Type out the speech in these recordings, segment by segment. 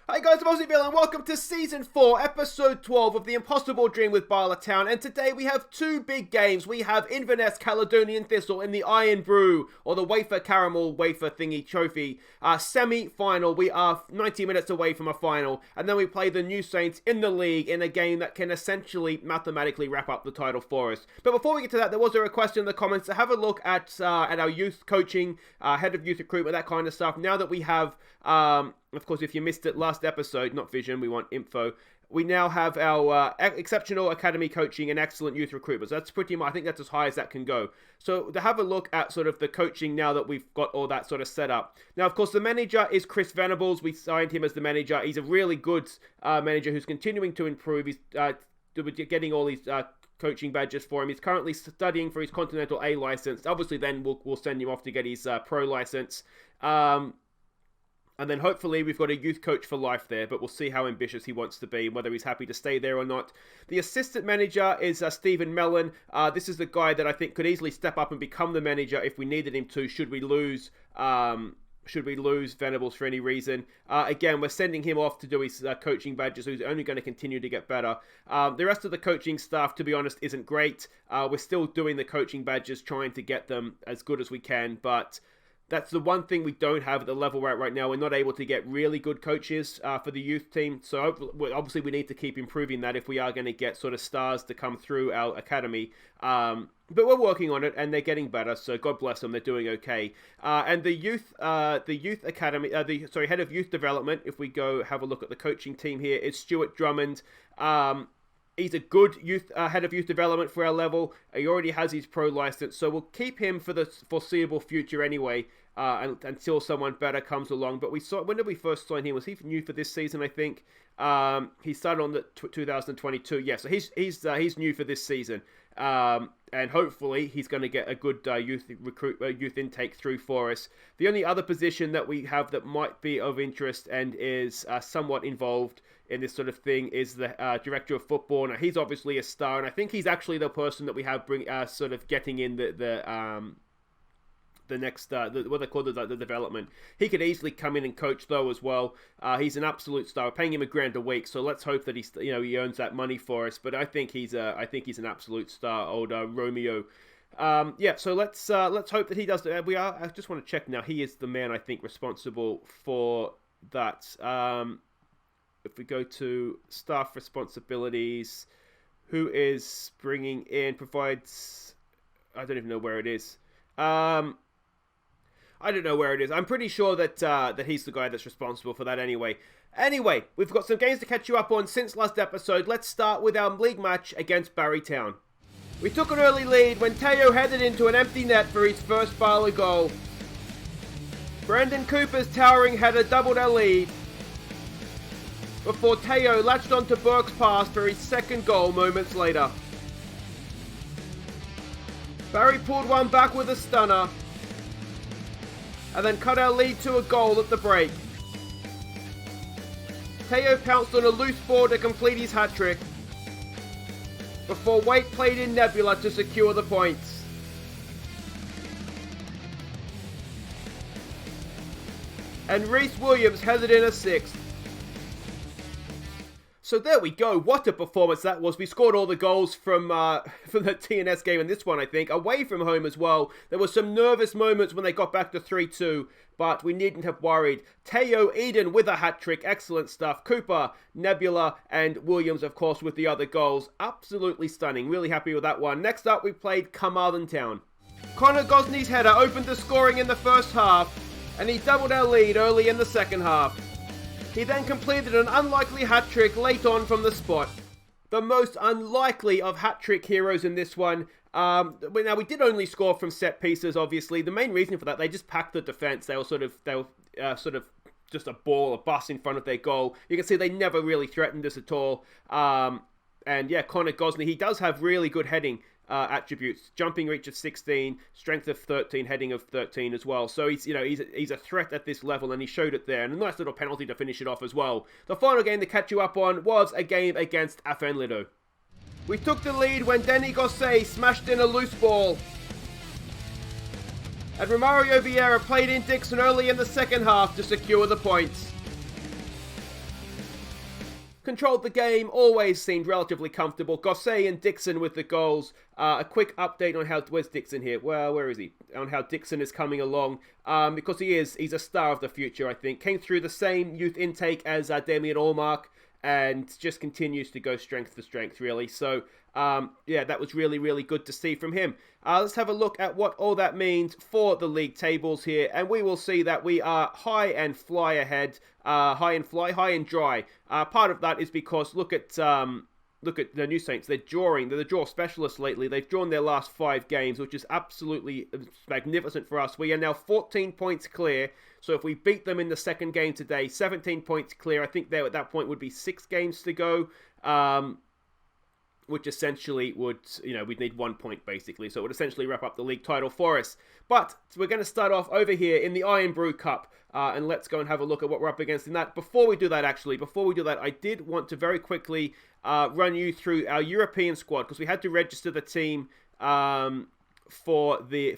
Hi guys, I'm Aussie and welcome to Season 4, Episode 12 of The Impossible Dream with Bala Town. And today we have two big games. We have Inverness Caledonian Thistle in the IRN-BRU, or the Wafer Caramel Wafer Thingy Trophy, semi-final. We are 90 minutes away from a final. And then we play the New Saints in the league in a game that can essentially mathematically wrap up the title for us. But before we get to that, there was a request in the comments to have a look at our youth coaching, head of youth recruitment, that kind of stuff. Now that we have... of course, if you missed it last episode, not vision, we want info. We now have our exceptional academy coaching and excellent youth recruitment. So that's pretty much, I think that's as high as that can go. So to have a look at sort of the coaching now that we've got all that sort of set up. Now, of course, the manager is Chris Venables. We signed him as the manager. He's a really good manager who's continuing to improve. He's getting all these coaching badges for him. He's currently studying for his Continental A license. Obviously, then we'll send him off to get his pro license. And then hopefully we've got a youth coach for life there, but we'll see how ambitious he wants to be and whether he's happy to stay there or not. The assistant manager is Stephen Mellon. This is the guy that I think could easily step up and become the manager if we needed him to, should we lose Venables for any reason. Again, we're sending him off to do his coaching badges, who's only going to continue to get better. The rest of the coaching staff, to be honest, isn't great. We're still doing the coaching badges, trying to get them as good as we can, but... that's the one thing we don't have at the level we're at right now. We're not able to get really good coaches for the youth team. So obviously we need to keep improving that if we are going to get sort of stars to come through our academy. But we're working on it and they're getting better. So God bless them. They're doing okay. And the youth academy, head of youth development, if we go have a look at the coaching team here, is Stuart Drummond. He's a good head of youth development for our level. He already has his pro license, so we'll keep him for the foreseeable future anyway, until someone better comes along. But when did we first sign him? Was he new for this season? I think he started on the 2022. Yeah, so he's new for this season, and hopefully he's going to get a good youth intake through for us. The only other position that we have that might be of interest and is somewhat involved in this sort of thing is the director of football. Now, he's obviously a star, and I think he's actually the person that we have sort of getting in the next what they call the development. He could easily come in and coach though as well. He's an absolute star. We're paying him $1,000 a week, so let's hope that he earns that money for us. But I think he's an absolute star, old Romeo. So let's hope that he does. I just want to check now. He is the man I think responsible for that. If we go to staff responsibilities, who is bringing in, provides, I don't even know where it is. I don't know where it is. I'm pretty sure that he's the guy that's responsible for that anyway. Anyway, we've got some games to catch you up on since last episode. Let's start with our league match against Barrytown. We took an early lead when Teo headed into an empty net for his first Bala goal. Brandon Cooper's towering header doubled our lead, before Teo latched onto Burke's pass for his second goal moments later. Barry pulled one back with a stunner, and then cut our lead to a goal at the break. Teo pounced on a loose ball to complete his hat-trick, before Waite played in Nebula to secure the points. And Reece Williams headed in a sixth. So there we go. What a performance that was. We scored all the goals from the TNS game and this one, I think, away from home as well. There were some nervous moments when they got back to 3-2, but we needn't have worried. Teo Eden with a hat-trick. Excellent stuff. Cooper, Nebula, and Williams, of course, with the other goals. Absolutely stunning. Really happy with that one. Next up, we played Carmarthen Town. Connor Gosney's header opened the scoring in the first half, and he doubled our lead early in the second half. He then completed an unlikely hat-trick late on from the spot. The most unlikely of hat-trick heroes in this one. Now, we did only score from set pieces, obviously. The main reason for that, they just packed the defence. They were sort of just a bus in front of their goal. You can see they never really threatened us at all. And yeah, Connor Gosney, he does have really good heading attributes: jumping reach of 16, strength of 13, heading of 13 as well. So he's a threat at this level, and he showed it there. And a nice little penalty to finish it off as well. The final game to catch you up on was a game against FN20. We took the lead when Denny Gosset smashed in a loose ball, and Romario Vieira played in Dixon early in the second half to secure the points. controlled the game, always seemed relatively comfortable. Gossé and Dixon with the goals. A quick update on where's Dixon here? Well, where is he? On how Dixon is coming along, because he's a star of the future, I think. Came through the same youth intake as Damien Allmark, and just continues to go strength to strength, really. So, yeah, that was really, really good to see from him. Let's have a look at what all that means for the league tables here, and we will see that we are high and fly ahead, high and dry. Part of that is because look at the New Saints. They're the draw specialists lately. They've drawn their last 5 games, which is absolutely magnificent for us. We are now 14 points clear. So if we beat them in the second game today, 17 points clear. I think there at that point would be 6 games to go, which essentially would, we'd need 1 point basically. So it would essentially wrap up the league title for us. But we're going to start off over here in the IRN-BRU Cup, and let's go and have a look at what we're up against in that. Before we do that, I did want to very quickly run you through our European squad, because we had to register the team for the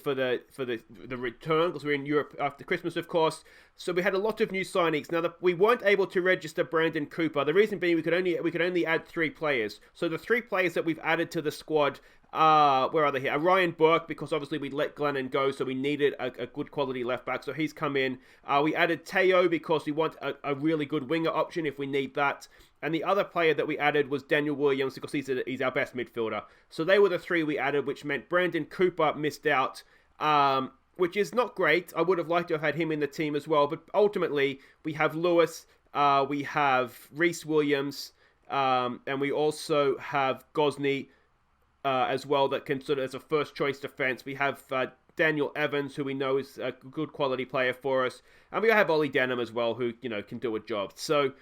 return, because we're in Europe after Christmas, of course. So we had a lot of new signings. Now we weren't able to register Brandon Cooper. The reason being we could only add 3 players. So the 3 players that we've added to the squad, where are they here? Ryan Burke, because obviously we let Glennon go, so we needed a good quality left back. So he's come in. We added Teo because we want a really good winger option if we need that. And the other player that we added was Daniel Williams, because he's our best midfielder. So they were the 3 we added, which meant Brandon Cooper missed out, which is not great. I would have liked to have had him in the team as well. But ultimately, we have Lewis, we have Reece Williams, and we also have Gosney as well, that can sort of as a first choice defense. We have Daniel Evans, who we know is a good quality player for us. And we have Ollie Denham as well, who, can do a job. So,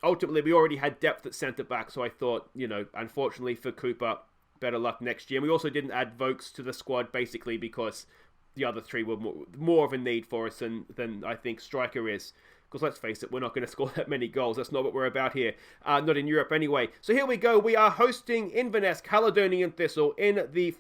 ultimately, we already had depth at centre-back, so I thought, unfortunately for Cooper, better luck next year. And we also didn't add Vokes to the squad, basically, because the other 3 were more of a need for us than I think striker is. Because let's face it, we're not going to score that many goals. That's not what we're about here. Not in Europe anyway. So here we go. We are hosting Inverness Caledonian Thistle in the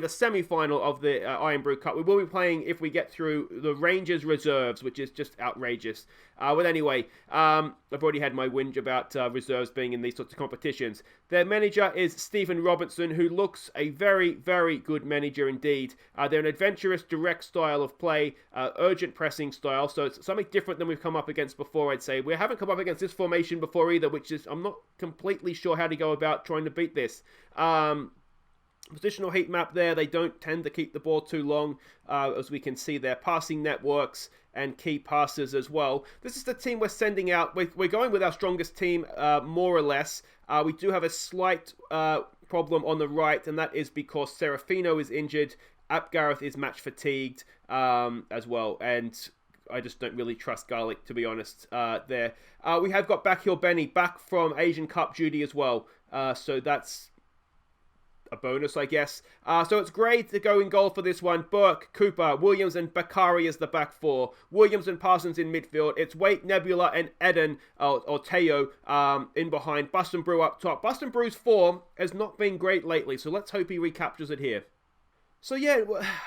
semi-final of the IRN-BRU Cup. We will be playing, if we get through, the Rangers reserves, which is just outrageous. But anyway, I've already had my whinge about reserves being in these sorts of competitions. Their manager is Stephen Robinson, who looks a very, very good manager indeed. They're an adventurous, direct style of play, urgent pressing style. So it's something different than we've come up against before, I'd say. We haven't come up against this formation before either, which is, I'm not completely sure how to go about trying to beat this. Positional heat map there. They don't tend to keep the ball too long, as we can see their passing networks and key passes as well. This is the team we're sending out. We're going with our strongest team, more or less. We do have a slight problem on the right, and that is because Serafino is injured. Apgareth is match fatigued as well, and I just don't really trust Garlic, to be honest, there. We have got Backhill Benny back from Asian Cup duty as well, so that's a bonus, I guess. So it's great to go in goal for this one. Burke, Cooper, Williams and Bakari as the back 4. Williams and Parsons in midfield. It's Wait, Nebula and Eden, or Teo, in behind. Bust&Brew up top. Bust&Brew's form has not been great lately, so let's hope he recaptures it here. So yeah,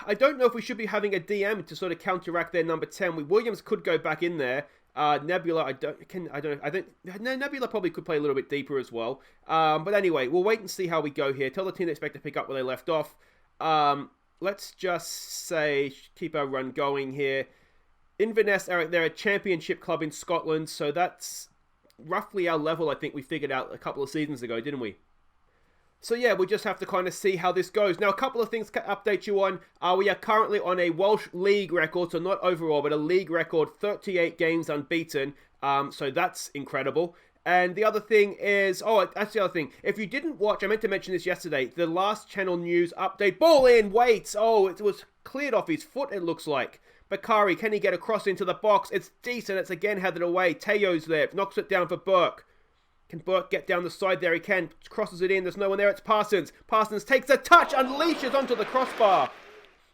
I don't know if we should be having a DM to sort of counteract their number 10. Williams could go back in there. Nebula, I think Nebula probably could play a little bit deeper as well. But anyway, we'll wait and see how we go here. Tell the team they expect to pick up where they left off. Let's just say, keep our run going here. Inverness, they're a championship club in Scotland, so that's roughly our level, I think we figured out a couple of seasons ago, didn't we? So yeah, we'll just have to kind of see how this goes. Now, a couple of things to update you on. We are currently on a Welsh League record, so not overall, but a league record, 38 games unbeaten. So that's incredible. And the other thing is, that's the other thing. If you didn't watch, I meant to mention this yesterday, the last channel news update, ball in, wait. It was cleared off his foot, it looks like. Bakari, can he get across into the box? It's decent, it's again headed away. Teo's there, knocks it down for Burke. Can Burke get down the side there? He can. Crosses it in. There's no one there. It's Parsons. Parsons takes a touch. Unleashes onto the crossbar.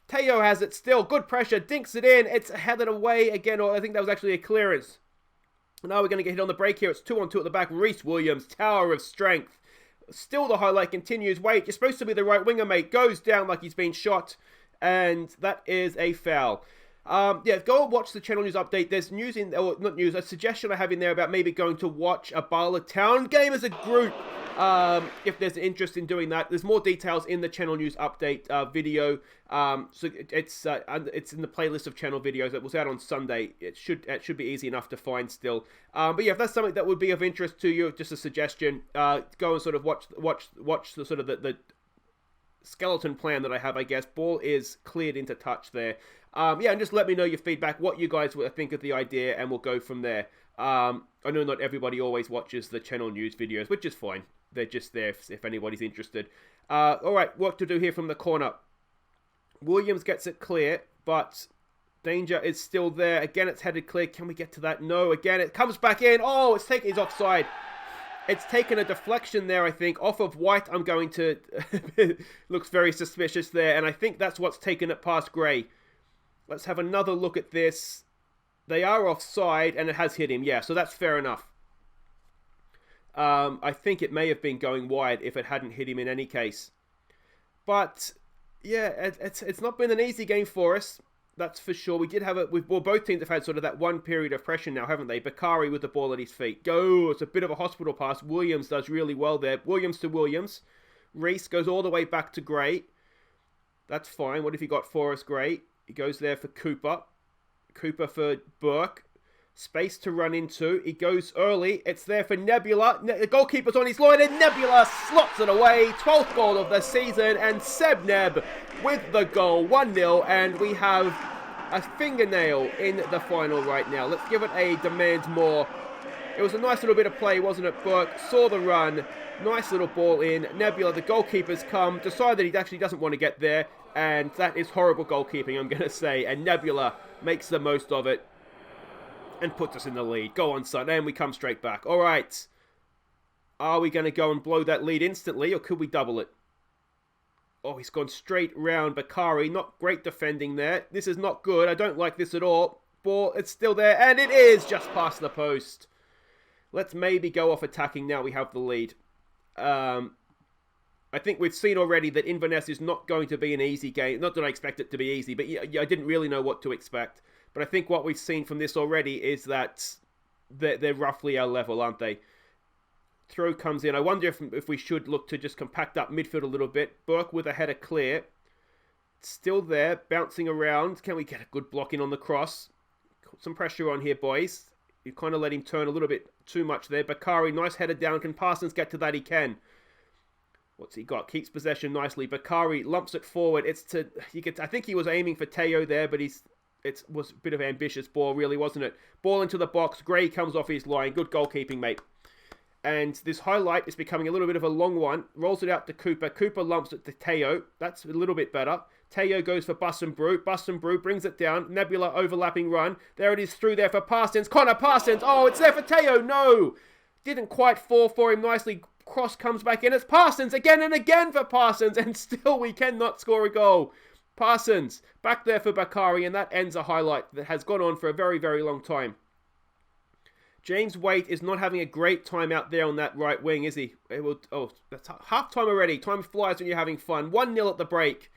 Teo has it still. Good pressure. Dinks it in. It's headed away again. Or I think that was actually a clearance. Now we're going to get hit on the break here. It's 2-on-2 at the back. Reece Williams. Tower of strength. Still the highlight continues. Wait, you're supposed to be the right winger, mate. Goes down like he's been shot. And that is a foul. Yeah, go and watch the channel news update. There's news in, or not news, a suggestion I have in there about maybe going to watch a Bala Town game as a group. If there's an interest in doing that, there's more details in the channel news update video. So it's in the playlist of channel videos that was out on Sunday. It should be easy enough to find still. But yeah, if that's something that would be of interest to you, just a suggestion. Go and sort of watch the sort of the skeleton plan that I have, I guess. Ball is cleared into touch there. Yeah, and just let me know your feedback, what you guys think of the idea, and we'll go from there. I know not everybody always watches the channel news videos, which is fine. They're just there if anybody's interested. All right, work to do here from the corner. Williams gets it clear, but danger is still there. Again, it's headed clear. Can we get to that? No. Again, it comes back in. Oh, he's offside. It's taken a deflection there, I think, off of White. I'm going to... Looks very suspicious there, and I think that's what's taken it past Gray. Let's have another look at this. They are offside, and it has hit him. Yeah, so that's fair enough. I think it may have been going wide if it hadn't hit him in any case. But, yeah, it's not been an easy game for us. That's for sure. We did have both teams have had sort of that one period of pressure now, haven't they? Bakari with the ball at his feet. It's a bit of a hospital pass. Williams does really well there. Williams to Williams. Reese goes all the way back to Gray. That's fine. What have you got for us, Gray? He goes there for Cooper. Cooper for Burke. Space to run into. He goes early. It's there for Nebula. The goalkeeper's on his line, and Nebula slots it away. 12th goal of the season, and Seb Neb with the goal. 1-0, and we have a fingernail in the final right now. Let's give it a demand more. It was a nice little bit of play, wasn't it? Burke saw the run. Nice little ball in. Nebula, the goalkeeper's come. Decided he actually doesn't want to get there. And that is horrible goalkeeping, I'm going to say. And Nebula makes the most of it and puts us in the lead. Go on, son. And we come straight back. All right. Are we going to go and blow that lead instantly, or could we double it? Oh, he's gone straight round Bakari. Not great defending there. This is not good. I don't like this at all. Ball, it's still there. And it is just past the post. Let's maybe go off attacking now we have the lead. I think we've seen already that Inverness is not going to be an easy game. Not that I expect it to be easy, but I didn't really know what to expect. But I think what we've seen from this already is that they're roughly our level, aren't they? Throw comes in. I wonder if we should look to just compact up midfield a little bit. Burke with a header clear. Still there, bouncing around. Can we get a good block in on the cross? Some pressure on here, boys. You kind of let him turn a little bit too much there. Bakari, nice header down. Can Parsons get to that? He can. What's he got? Keeps possession nicely. Bakari lumps it forward. I think he was aiming for Teo there, but it was a bit of an ambitious ball, really, wasn't it? Ball into the box. Gray comes off his line. Good goalkeeping, mate. And this highlight is becoming a little bit of a long one. Rolls it out to Cooper. Cooper lumps it to Teo. That's a little bit better. Teo goes for Bus&BRU. Bus&BRU brings it down. Nebula overlapping run. There it is through there for Parsons. Connor Parsons. Oh, it's there for Teo. No. Didn't quite fall for him nicely. Cross comes back in. It's Parsons again and again for Parsons. And still we cannot score a goal. Parsons back there for Bakari. And that ends a highlight that has gone on for a very, very long time. James Waite is not having a great time out there on that right wing, is he? That's half time already. Time flies when you're having fun. 1-0 at the break.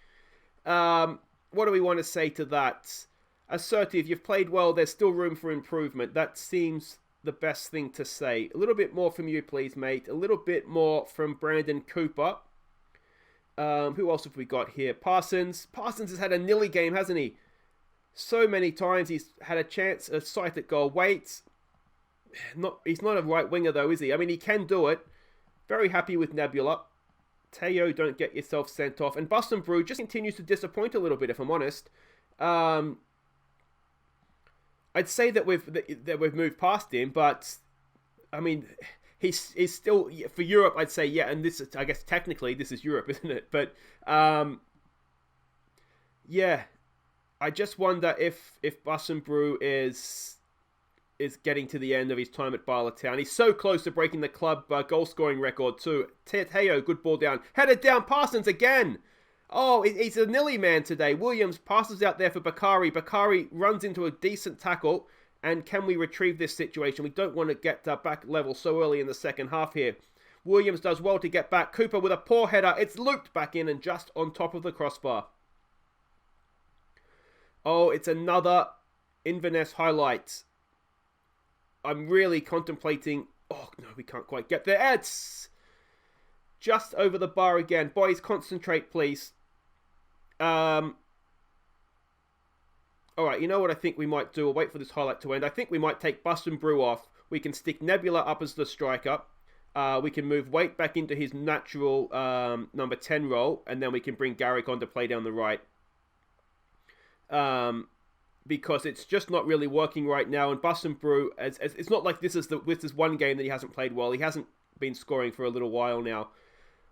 What do we want to say to that? Assertive, you've played well. There's still room for improvement. That seems the best thing to say. A little bit more from you, please, mate. A little bit more from Brandon Cooper. Who else have we got here? Parsons. Parsons has had a nilly game, hasn't he? So many times he's had a chance, a sight at goal. Waite. He's not a right winger though, is he? I mean, he can do it. Very happy with Nebula. Teo, don't get yourself sent off. And Bus&BRU just continues to disappoint a little bit, if I'm honest. I'd say that we've moved past him, but I mean, he's still for Europe. I'd say yeah, and this is, I guess technically this is Europe, isn't it? But yeah, I just wonder if Bus&BRU is getting to the end of his time at Bala Town. He's so close to breaking the club goal-scoring record too. Teo, good ball down. Headed down, Parsons again. Oh, he's a nilly man today. Williams passes out there for Bakari. Bakari runs into a decent tackle. And can we retrieve this situation? We don't want to get back level so early in the second half here. Williams does well to get back. Cooper with a poor header. It's looped back in and just on top of the crossbar. Oh, it's another Inverness highlight. I'm really contemplating. Oh, no, we can't quite get there. It's just over the bar again. Boys, concentrate, please. Alright, you know what I think we might do? We'll wait for this highlight to end. I think we might take IRN-BRU off. We can stick Nebula up as the striker. We can move Waite back into his natural number 10 role. And then we can bring Garrick on to play down the right. Because it's just not really working right now. And IRN-BRU, it's not like this is one game that he hasn't played well. He hasn't been scoring for a little while now.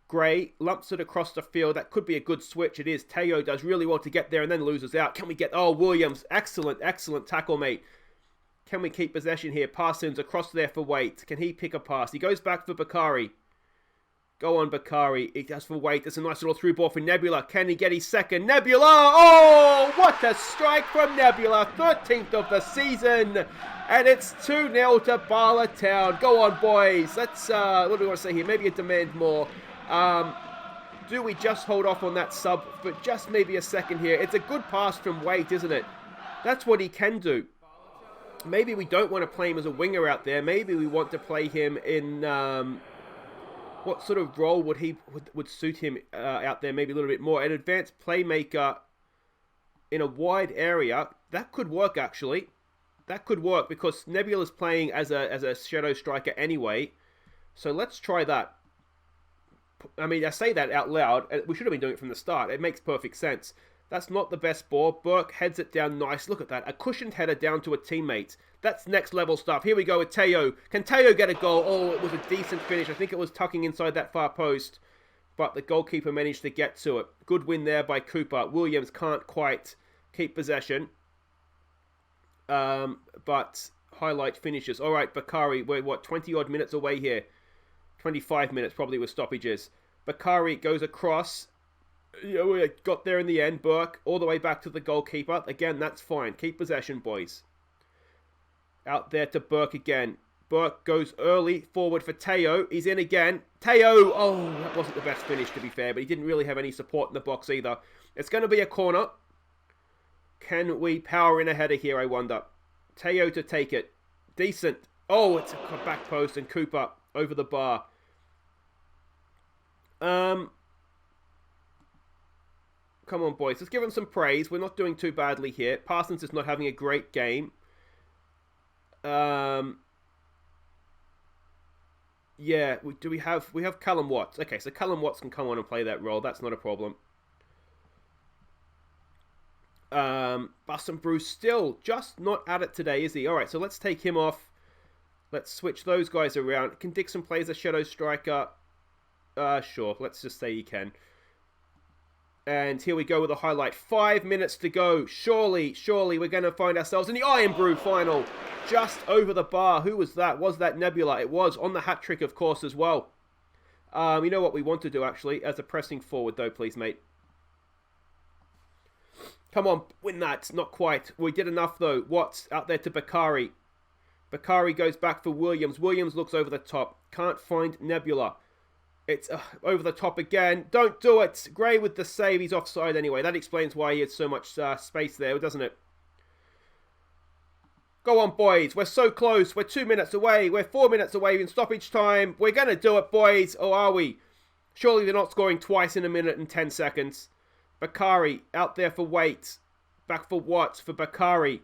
Gray lumps it across the field. That could be a good switch. It is. Teo does really well to get there and then loses out. Can we get... Oh, Williams. Excellent, excellent tackle, mate. Can we keep possession here? Parsons across there for Waite. Can he pick a pass? He goes back for Bakari. Go on, Bakari. He does for Waite. That's a nice little through ball for Nebula. Can he get his second? Nebula! Oh, what a strike from Nebula. 13th of the season. And it's 2-0 to Bala Town. Go on, boys. Let's... what do we want to say here? Maybe a demand more. Do we just hold off on that sub for just maybe a second here? It's a good pass from Waite, isn't it? That's what he can do. Maybe we don't want to play him as a winger out there. Maybe we want to play him in... what sort of role would suit him out there? Maybe a little bit more. An advanced playmaker in a wide area. That could work, actually. That could work because Nebula's playing as a shadow striker anyway. So let's try that. I mean, I say that out loud. We should have been doing it from the start. It makes perfect sense. That's not the best ball. Burke heads it down nice. Look at that. A cushioned header down to a teammate. That's next level stuff. Here we go with Teo. Can Teo get a goal? Oh, it was a decent finish. I think it was tucking inside that far post. But the goalkeeper managed to get to it. Good win there by Cooper. Williams can't quite keep possession. But highlight finishes. All right, Bakari. We're, 20-odd minutes away here. 25 minutes probably with stoppages. Bakari goes across. We got there in the end. Burke all the way back to the goalkeeper. Again, that's fine. Keep possession, boys. Out there to Burke again. Burke goes early forward for Teo. He's in again. Teo! Oh, that wasn't the best finish to be fair, but he didn't really have any support in the box either. It's going to be a corner. Can we power in a header here, I wonder? Teo to take it. Decent. Oh, it's a back post and Cooper over the bar. Come on, boys. Let's give him some praise. We're not doing too badly here. Parsons is not having a great game. Yeah, we have Callum Watts. Okay, so Callum Watts can come on and play that role. That's not a problem. IRN-BRU still just not at it today, is he? All right, so let's take him off. Let's switch those guys around. Can Dixon play as a shadow striker? Sure. Let's just say he can. And here we go with a highlight. 5 minutes to go. Surely we're going to find ourselves in the IRN-BRU final. Just over the bar. Who was that? Was that Nebula? It was. On the hat-trick, of course, as well. You know what we want to do, actually? As a pressing forward, though, please, mate. Come on, win that. Not quite. We did enough, though. Watts out there to Bakari. Bakari goes back for Williams. Williams looks over the top. Can't find Nebula. It's over the top again. Don't do it. Gray with the save. He's offside anyway. That explains why he had so much space there, doesn't it? Go on, boys. We're so close. We're 2 minutes away. We're 4 minutes away in stoppage time. We're going to do it, boys. Or are we? Surely they're not scoring twice in a minute and 10 seconds. Bakari out there for Waite. Back for Watts for Bakari.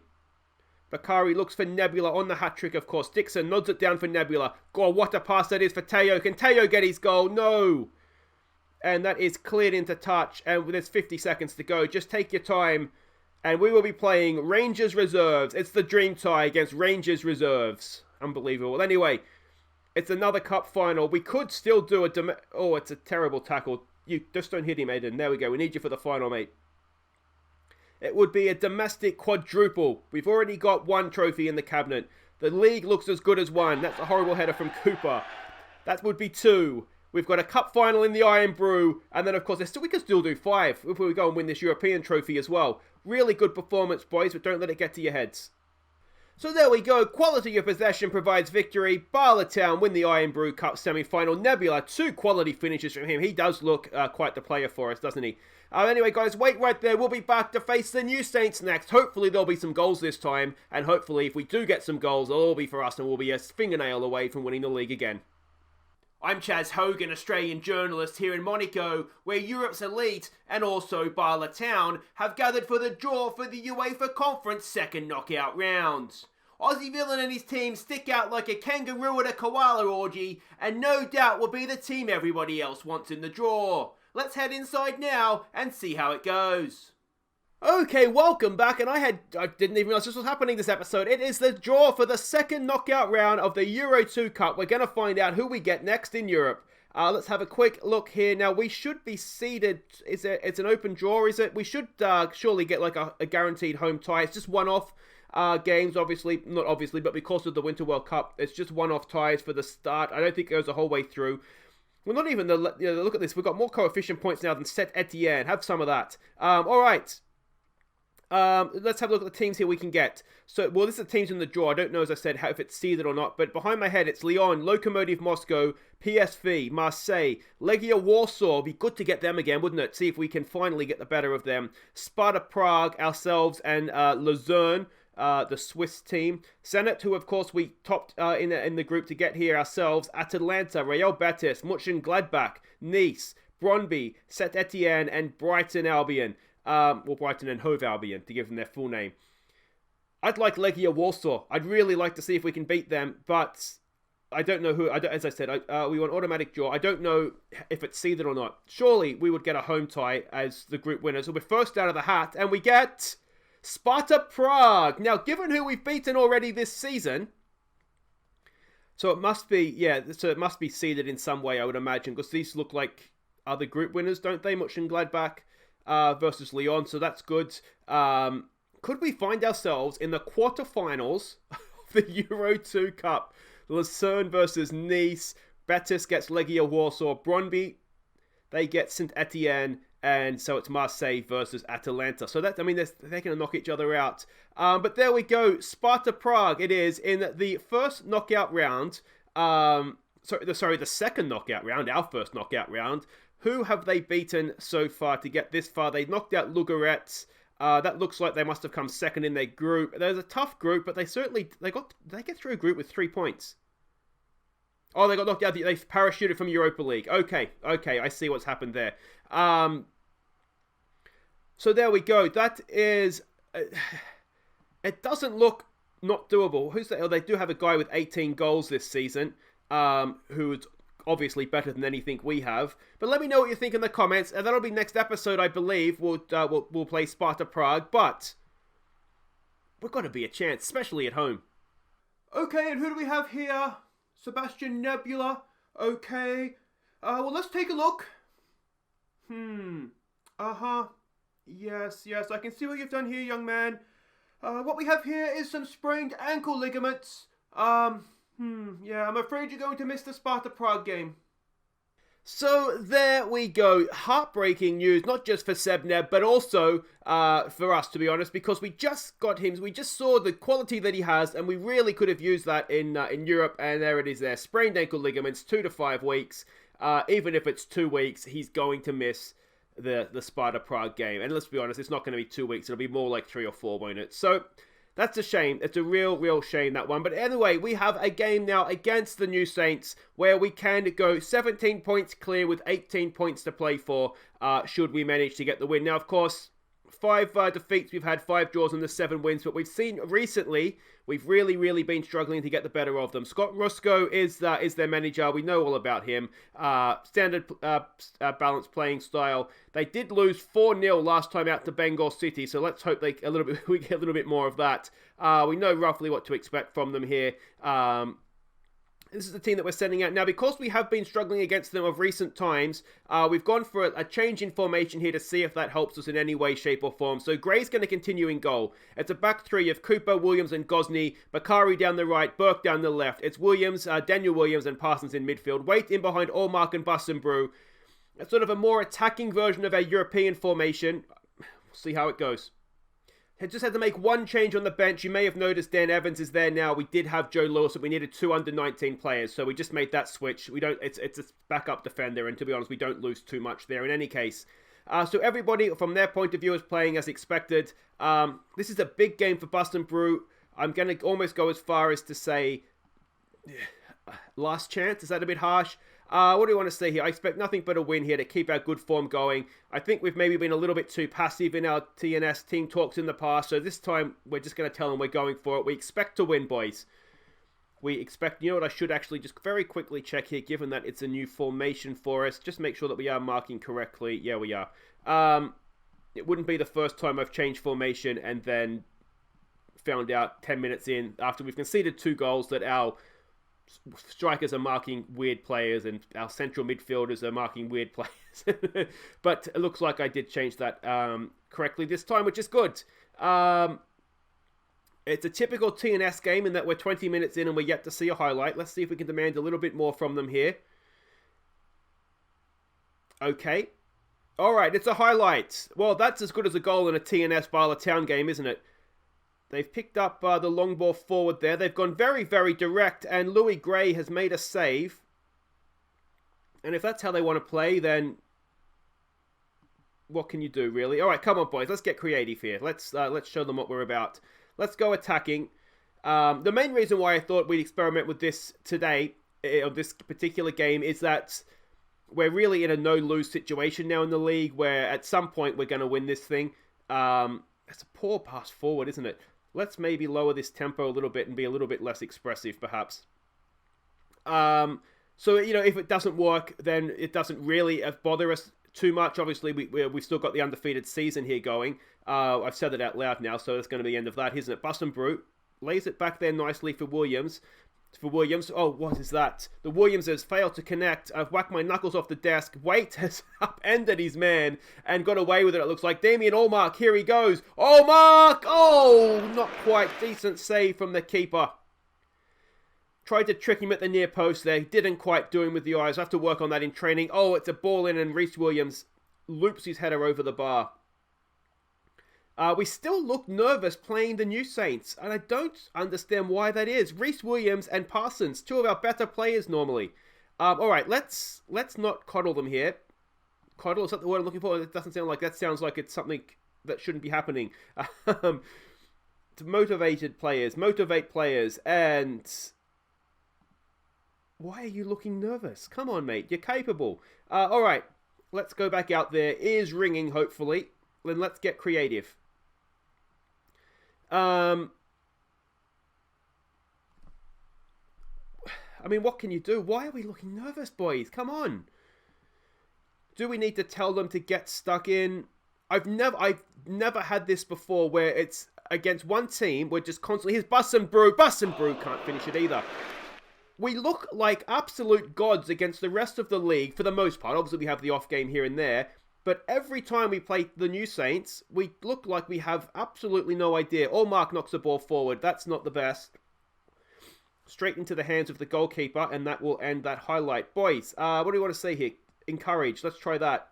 Bakari looks for Nebula on the hat-trick, of course. Dixon nods it down for Nebula. God, what a pass that is for Teo. Can Teo get his goal? No. And that is cleared into touch. And there's 50 seconds to go. Just take your time. And we will be playing Rangers Reserves. It's the dream tie against Rangers Reserves. Unbelievable. Anyway, it's another cup final. We could still do a... Oh, it's a terrible tackle. You just don't hit him, Aiden. There we go. We need you for the final, mate. It would be a domestic quadruple. We've already got one trophy in the cabinet. The league looks as good as one. That's a horrible header from Cooper. That would be 2. We've got a cup final in the IRN-BRU. And then, of course, we can still do 5 if we go and win this European trophy as well. Really good performance, boys, but don't let it get to your heads. So there we go, quality of possession provides victory. Bala Town win the IRN-BRU Cup semi-final. Nebula, 2 quality finishes from him. He does look quite the player for us, doesn't he? Anyway, guys, wait right there. We'll be back to face the New Saints next. Hopefully there'll be some goals this time. And hopefully if we do get some goals, it'll all be for us and we'll be a fingernail away from winning the league again. I'm Chaz Hogan, Australian journalist here in Monaco, where Europe's elite and also Bala Town have gathered for the draw for the UEFA Conference second knockout round. Aussie Villain and his team stick out like a kangaroo at a koala orgy and no doubt will be the team everybody else wants in the draw. Let's head inside now and see how it goes. Okay, welcome back, and I didn't even realize this was happening this episode. It is the draw for the second knockout round of the Euro 2 Cup. We're going to find out who we get next in Europe. Let's have a quick look here. Now, we should be seeded. It's an open draw, is it? We should surely get like a guaranteed home tie. It's just one-off games, obviously. Not obviously, but because of the Winter World Cup, it's just one-off ties for the start. I don't think it goes the whole way through. Well, not even look at this. We've got more coefficient points now than Saint Etienne. Have some of that. All right. Let's have a look at the teams here we can get. So, well, this is the teams in the draw. I don't know, as I said, if it's seeded or not. But behind my head, it's Lyon, Lokomotiv Moscow, PSV, Marseille, Legia Warsaw. It'd be good to get them again, wouldn't it? See if we can finally get the better of them. Sparta Prague, ourselves, and Luzern, the Swiss team. Zenit, who, of course, we topped in the group to get here ourselves. Atalanta, Real Betis, Mönchengladbach, Nice, Brøndby, Saint Etienne, and Brighton Albion. Or Brighton and Hove Albion, to give them their full name. I'd like Legia Warsaw. I'd really like to see if we can beat them, but I don't know who. As I said, we want automatic draw. I don't know if it's seeded or not. Surely we would get a home tie as the group winners. So we're first out of the hat, and we get Sparta Prague. Now, given who we've beaten already this season, so it must be, so it must be seeded in some way, I would imagine, because these look like other group winners, don't they? Mönchengladbach versus Lyon, so that's good. Could we find ourselves in the quarterfinals of the Euro 2 Cup? Lucerne versus Nice. Betis gets Legia Warsaw. Brøndby, they get Saint Etienne. And so it's Marseille versus Atalanta. So that, I mean, they're going to knock each other out. But there we go. Sparta Prague, it is in the first knockout round. Sorry, the second knockout round, our first knockout round. Who have they beaten so far to get this far? They knocked out Ludogorets. That looks like they must have come second in their group. There's a tough group, but they get through a group with 3 points. Oh, they got knocked out. They parachuted from Europa League. Okay, I see what's happened there. So there we go. That is... it doesn't look not doable. Who's that? Oh, they do have a guy with 18 goals this season, who's obviously better than anything we have. But let me know what you think in the comments, and that'll be next episode, I believe. We'll play Sparta Prague, but we've got to be a chance, especially at home. Okay, and who do we have here? Sebastian Nebula. Okay. Well, let's take a look. Yes, I can see what you've done here, young man. What we have here is some sprained ankle ligaments. Yeah, I'm afraid you're going to miss the Sparta Prague game. So there we go. Heartbreaking news, not just for Sebneb, but also for us, to be honest, because we just got him. We just saw the quality that he has, and we really could have used that in Europe, and there it is there. Sprained ankle ligaments, 2 to 5 weeks. Even if it's 2 weeks, he's going to miss the Sparta Prague game. And let's be honest, it's not going to be 2 weeks. It'll be more like 3 or 4, won't it? So that's a shame. It's a real shame, that one. But anyway, we have a game now against the New Saints where we can go 17 points clear with 18 points to play for should we manage to get the win. Now, of course, 5 defeats. We've had 5 draws and the 7 wins. But we've seen recently, we've really been struggling to get the better of them. Scott Rusko is their manager. We know all about him. Standard balanced playing style. They did lose 4-0 last time out to Bengal City. So let's hope we get a little bit more of that. We know roughly what to expect from them here. This is the team that we're sending out. Now, because we have been struggling against them of recent times, we've gone for a change in formation here to see if that helps us in any way, shape or form. So Gray's going to continue in goal. It's a back three of Cooper, Williams and Gosney, Bakari down the right, Burke down the left. It's Williams, Daniel Williams and Parsons in midfield. Waite in behind Allmark and Bussenbrew. It's sort of a more attacking version of our European formation. We'll see how it goes. Just had to make one change on the bench. You may have noticed Dan Evans is there now. We did have Joe Lewis, but we needed 2 under-19 players, so we just made that switch. We don't. It's a backup defender, and to be honest, we don't lose too much there in any case. So everybody, from their point of view, is playing as expected. This is a big game for IRN-BRU. I'm going to almost go as far as to say last chance. Is that a bit harsh? What do we want to say here? I expect nothing but a win here to keep our good form going. I think we've maybe been a little bit too passive in our TNS team talks in the past. So this time, we're just going to tell them we're going for it. We expect to win, boys. We expect... You know what? I should actually just very quickly check here, given that it's a new formation for us. Just make sure that we are marking correctly. Yeah, we are. It wouldn't be the first time I've changed formation and then found out 10 minutes in, after we've conceded 2 goals, that our strikers are marking weird players and our central midfielders are marking weird players. But it looks like I did change that correctly this time, which is good. It's a typical TNS game in that we're 20 minutes in and we're yet to see a highlight. Let's see if we can demand a little bit more from them here. Okay. Alright, it's a highlight. Well, that's as good as a goal in a TNS Bala Town game, isn't it? They've picked up the long ball forward there. They've gone very, very direct, and Louis Gray has made a save. And if that's how they want to play, then what can you do, really? All right, come on, boys. Let's get creative here. Let's show them what we're about. Let's go attacking. The main reason why I thought we'd experiment with this today, of this particular game, is that we're really in a no-lose situation now in the league, where at some point we're going to win this thing. It's a poor pass forward, isn't it? Let's maybe lower this tempo a little bit and be a little bit less expressive, perhaps. So, you know, if it doesn't work, then it doesn't really bother us too much. Obviously, we've still got the undefeated season here going. I've said it out loud now, so it's going to be the end of that, isn't it? IRN-BRU lays it back there nicely for Williams. Oh, what is that? The Williams has failed to connect. I've whacked my knuckles off the desk. Waite has upended his man and got away with it, it looks like. Damien Allmark, here he goes. Allmark! Oh, not quite. Decent save from the keeper. Tried to trick him at the near post there. Didn't quite do him with the eyes. I have to work on that in training. Oh, it's a ball in, and Rhys Williams loops his header over the bar. We still look nervous playing the New Saints, and I don't understand why that is. Rhys Williams and Parsons, 2 of our better players normally. All right, let's not coddle them here. Coddle, is that the word I'm looking for? It doesn't sound like that. Sounds like it's something that shouldn't be happening. Motivate players, and why are you looking nervous? Come on, mate, you're capable. All right, let's go back out there. Ears ringing, hopefully. Then let's get creative. I mean, what can you do? Why are we looking nervous, boys? Come on. Do we need to tell them to get stuck in? I've never had this before, where it's against one team. We're just constantly... Here's IRN-BRU. IRN-BRU can't finish it either. We look like absolute gods against the rest of the league, for the most part. Obviously, we have the off game here and there. But every time we play the New Saints, we look like we have absolutely no idea. Allmark knocks the ball forward. That's not the best. Straight into the hands of the goalkeeper, and that will end that highlight. Boys, what do you want to say here? Encourage. Let's try that.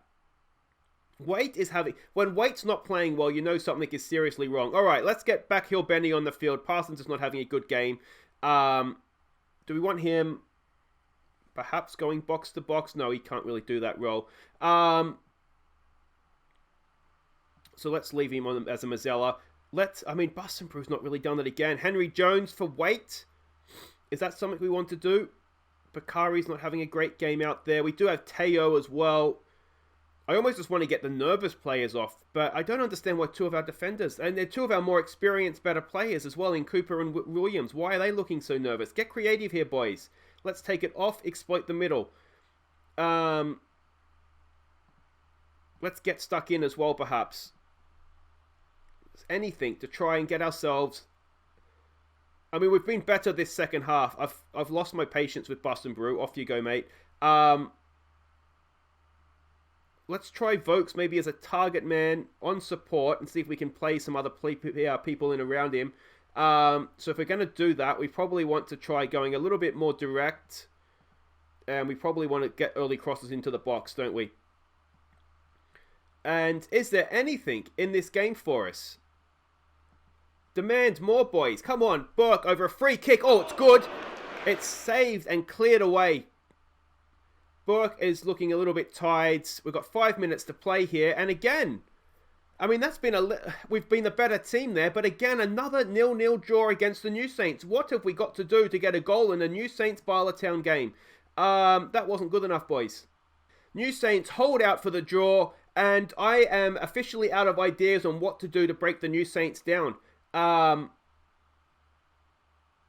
Waite is having... When Waite's not playing well, you know something is seriously wrong. All right, let's get Backhill Benny on the field. Parsons is not having a good game. Do we want him perhaps going box to box? No, he can't really do that role. So let's leave him on as a Mazzella. IRN-BRU's not really done that again. Henry Jones for Waite. Is that something we want to do? Bakari's not having a great game out there. We do have Teo as well. I almost just want to get the nervous players off, but I don't understand why 2 of our defenders, and they're 2 of our more experienced, better players as well, in Cooper and Williams. Why are they looking so nervous? Get creative here, boys. Let's take it off, exploit the middle. Let's get stuck in as well, perhaps. Anything to try and get ourselves... I mean, we've been better this second half. I've lost my patience with IRN-BRU. Off you go, mate. Let's try Vokes maybe as a target man on support and see if we can play some other people in around him. So if we're going to do that, we probably want to try going a little bit more direct. And we probably want to get early crosses into the box, don't we? And is there anything in this game for us? Demand more, boys. Come on. Burke over a free kick. Oh, it's good. It's saved and cleared away. Burke is looking a little bit tired. We've got 5 minutes to play here. And again, I mean, we've been the better team there. But again, another 0-0 draw against the New Saints. What have we got to do to get a goal in the New Saints Bala Town game? That wasn't good enough, boys. New Saints hold out for the draw. And I am officially out of ideas on what to do to break the New Saints down.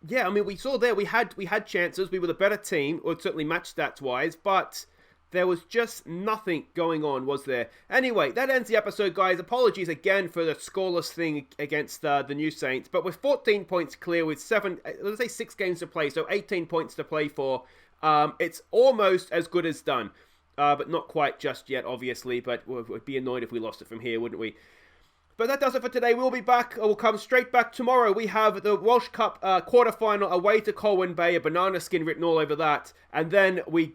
Yeah, I mean, we saw there we had chances. We were the better team, or certainly match stats wise, but there was just nothing going on, was there? Anyway, that ends the episode, guys. Apologies again for the scoreless thing against the New Saints, but with 14 points clear, with 6 games to play, so 18 points to play for, it's almost as good as done. But not quite just yet, obviously, but we'd be annoyed if we lost it from here, wouldn't we? But that does it for today. We'll be back. We'll come straight back tomorrow. We have the Welsh Cup quarterfinal away to Colwyn Bay, a banana skin written all over that. And then we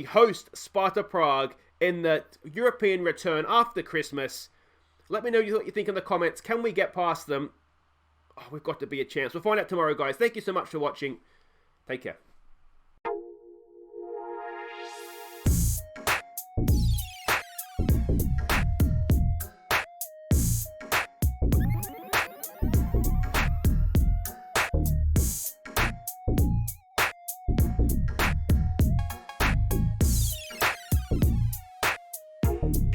host Sparta Prague in the European return after Christmas. Let me know what you think in the comments. Can we get past them? Oh, we've got to be a chance. We'll find out tomorrow, guys. Thank you so much for watching. Take care.